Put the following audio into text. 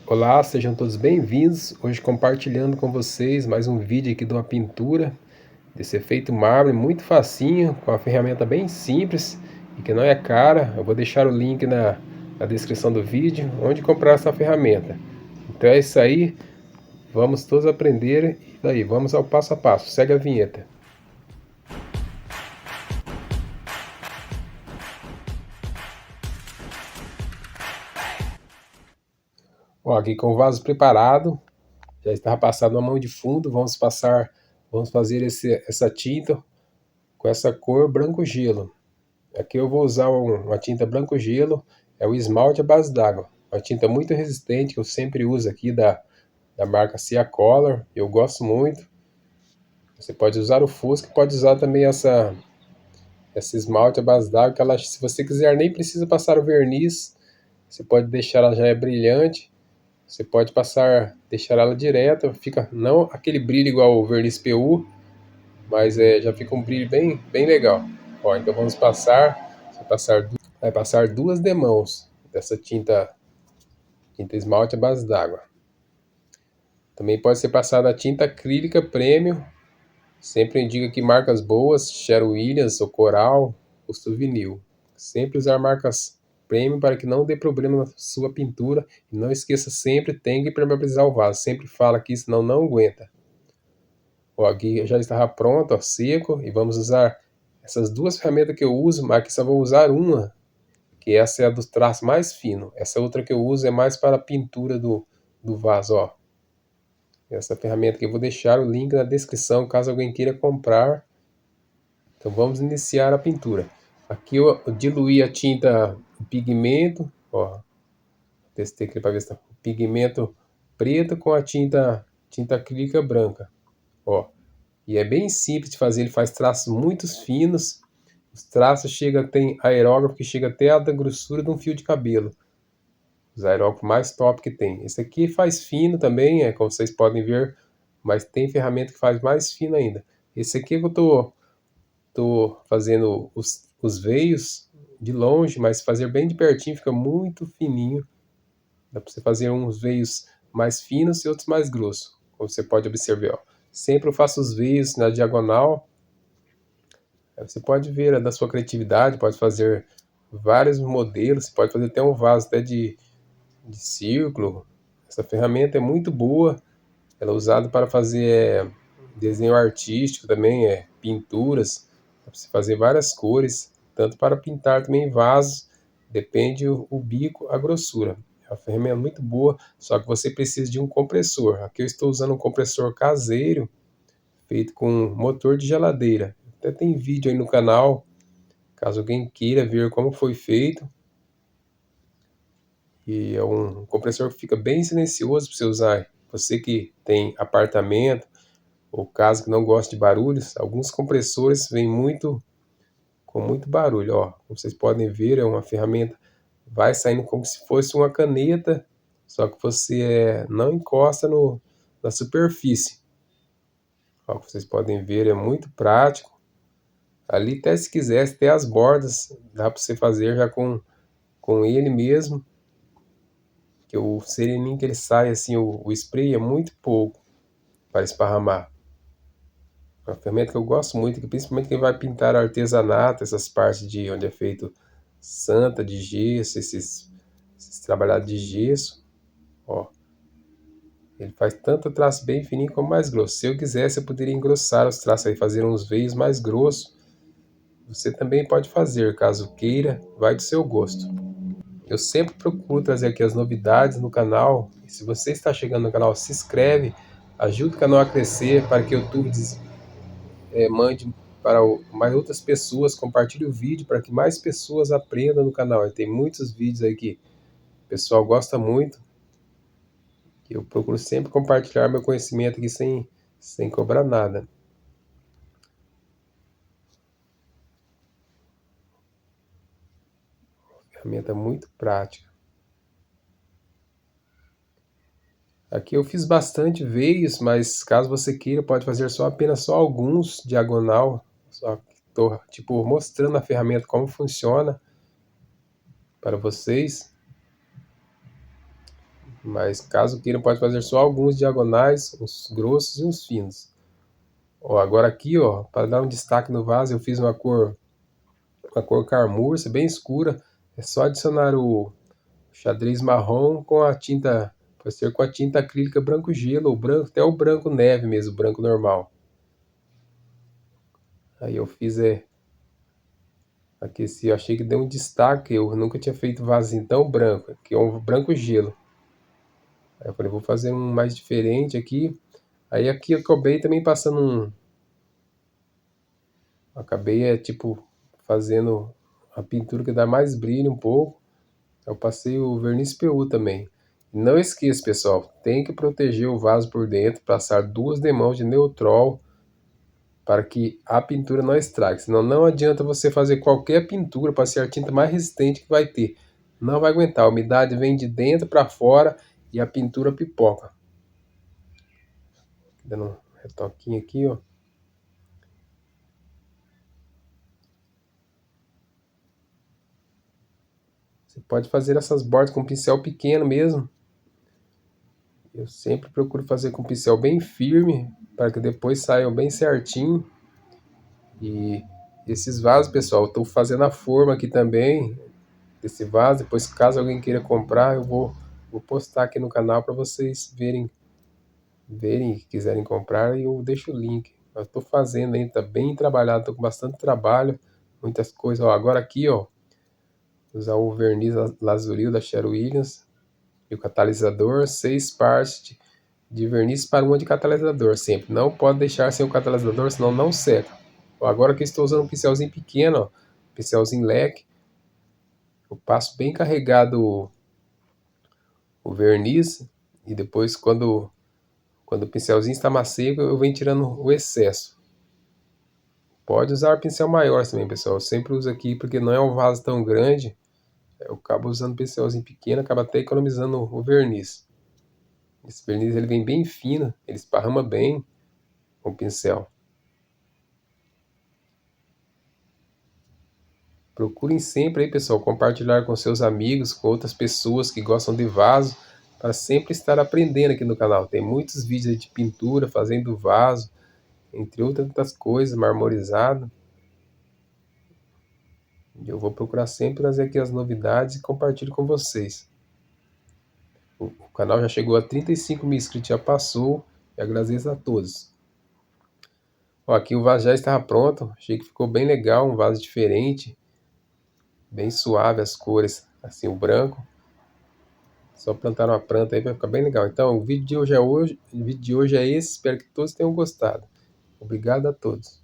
Olá, sejam todos bem-vindos. Hoje compartilhando com vocês mais um vídeo aqui de uma pintura desse efeito mármore muito facinho, com uma ferramenta bem simples e que não é cara. Eu vou deixar o link na descrição do vídeo onde comprar essa ferramenta. Então é isso aí, vamos todos aprender e daí, vamos ao passo a passo. Segue a vinheta. Ó, aqui com o vaso preparado, já estava passado uma mão de fundo, vamos fazer essa tinta com essa cor branco gelo. Aqui eu vou usar uma tinta branco gelo, é o esmalte à base d'água. Uma tinta muito resistente que eu sempre uso aqui da marca Ciacolor, eu gosto muito. Você pode usar o fusco, pode usar também essa esmalte à base d'água, que ela, se você quiser, nem precisa passar o verniz, você pode deixar ela já é brilhante, você pode deixar ela direto, fica não aquele brilho igual o verniz PU, mas já fica um brilho bem legal. Ó, então vamos vai passar duas demãos dessa tinta esmalte à base d'água. Também pode ser passada a tinta acrílica premium, sempre indica que marcas boas, Sherwin Williams, ou Coral, ou Souvenir. Sempre usar marcas premium para que não dê problema na sua pintura. E não esqueça sempre, tem que impermeabilizar o vaso. Sempre fala aqui, senão não aguenta. Ó, aqui já estava pronto, ó, seco, e vamos usar essas duas ferramentas que eu uso, mas aqui só vou usar uma, que essa é a dos traços mais fino. Essa outra que eu uso é mais para a pintura do vaso, ó. Essa ferramenta que eu vou deixar o link na descrição, caso alguém queira comprar. Então vamos iniciar a pintura. Aqui eu diluí a tinta, o pigmento, ó. Testei aqui para ver se tá o pigmento preto com a tinta acrílica branca, ó. E é bem simples de fazer, ele faz traços muito finos. Os traços tem aerógrafo que chega até a da grossura de um fio de cabelo. Os aerógrafos mais top que tem. Esse aqui faz fino também, como vocês podem ver, mas tem ferramenta que faz mais fino ainda. Esse aqui que eu tô fazendo os veios de longe, mas fazer bem de pertinho fica muito fininho. Dá para você fazer uns veios mais finos e outros mais grossos, como você pode observar, ó. Sempre eu faço os veios na diagonal. Você pode ver da sua criatividade, pode fazer vários modelos, você pode fazer até um vaso até de círculo. Essa ferramenta é muito boa, ela é usada para fazer desenho artístico também, pinturas, dá para você fazer várias cores, tanto para pintar também vasos, depende o bico, a grossura. É uma ferramenta muito boa, só que você precisa de um compressor. Aqui eu estou usando um compressor caseiro, feito com motor de geladeira. Até tem vídeo aí no canal, caso alguém queira ver como foi feito. E é um compressor que fica bem silencioso para você usar. Você que tem apartamento, ou caso que não goste de barulhos, alguns compressores vêm com muito barulho. Ó, como vocês podem ver, é uma ferramenta, vai saindo como se fosse uma caneta, só que você não encosta na superfície. Ó, como vocês podem ver, é muito prático. Ali até se quisesse, até as bordas, dá para você fazer já com ele mesmo. Que o sereninho que ele sai assim, o spray é muito pouco para esparramar. É uma ferramenta que eu gosto muito, que principalmente quem vai pintar artesanato, essas partes de onde é feito santa de gesso, esses trabalhados de gesso, ó. Ele faz tanto traço bem fininho como mais grosso. Se eu quisesse, eu poderia engrossar os traços aí, fazer uns veios mais grossos. Você também pode fazer, caso queira, vai do seu gosto. Eu sempre procuro trazer aqui as novidades no canal. E se você está chegando no canal, se inscreve, ajuda o canal a crescer para que o YouTube mande para mais outras pessoas, compartilhe o vídeo para que mais pessoas aprendam no canal. E tem muitos vídeos aí que o pessoal gosta muito. E eu procuro sempre compartilhar meu conhecimento aqui sem cobrar nada. Ferramenta muito prática. Aqui eu fiz bastante veios, mas caso você queira, pode fazer apenas só alguns diagonal. Só estou tipo mostrando a ferramenta como funciona para vocês. Mas caso queira, pode fazer só alguns diagonais, uns grossos e uns finos. Ó, agora aqui, ó, para dar um destaque no vaso, eu fiz uma cor carmurça, bem escura. É só adicionar o xadrez marrom com a tinta, pode ser com a tinta acrílica branco gelo, ou branco, até o branco neve mesmo, branco normal. Aí eu fiz aqui, eu achei que deu um destaque, eu nunca tinha feito vasinho tão branco, que é um branco gelo. Aí eu falei, vou fazer um mais diferente aqui. Aí aqui eu acabei também passando acabei tipo fazendo a pintura que dá mais brilho um pouco. Eu passei o verniz PU também. Não esqueça, pessoal, tem que proteger o vaso por dentro, passar 2 demãos de Neutrol para que a pintura não estrague. Senão não adianta você fazer qualquer pintura para ser a tinta mais resistente que vai ter. Não vai aguentar, a umidade vem de dentro para fora e a pintura pipoca. Dando um retoquinho aqui, ó. Você pode fazer essas bordas com pincel pequeno mesmo. Eu sempre procuro fazer com pincel bem firme, para que depois saiam bem certinho. E esses vasos, pessoal, estou fazendo a forma aqui também desse vaso. Depois, caso alguém queira comprar, eu vou postar aqui no canal para vocês verem e quiserem comprar, e eu deixo o link. Eu estou fazendo ainda, tá bem trabalhado, estou com bastante trabalho, muitas coisas. Ó, agora aqui, ó, usar o verniz lazuril da Sherwin Williams e o catalisador, 6 partes de verniz para uma de catalisador sempre. Não pode deixar sem o catalisador, senão não seca. Ó, agora que estou usando um pincelzinho pequeno, ó, pincelzinho leque, eu passo bem carregado o verniz e depois quando o pincelzinho está macio, eu venho tirando o excesso. Pode usar pincel maior também, pessoal. Eu sempre uso aqui porque não é um vaso tão grande. Eu acabo usando pincelzinho pequeno, acabo até economizando o verniz. Esse verniz ele vem bem fino, ele esparrama bem com o pincel. Procurem sempre aí, pessoal, compartilhar com seus amigos, com outras pessoas que gostam de vaso, para sempre estar aprendendo aqui no canal. Tem muitos vídeos aí de pintura, fazendo vaso, entre outras coisas, marmorizado. E eu vou procurar sempre trazer aqui as novidades e compartilho com vocês. O canal já chegou a 35 mil inscritos, já passou. E agradeço a todos. Ó, aqui o vaso já estava pronto. Achei que ficou bem legal, um vaso diferente. Bem suave as cores, assim o branco. Só plantar uma planta aí vai ficar bem legal. Então o vídeo de hoje é esse. Espero que todos tenham gostado. Obrigado a todos.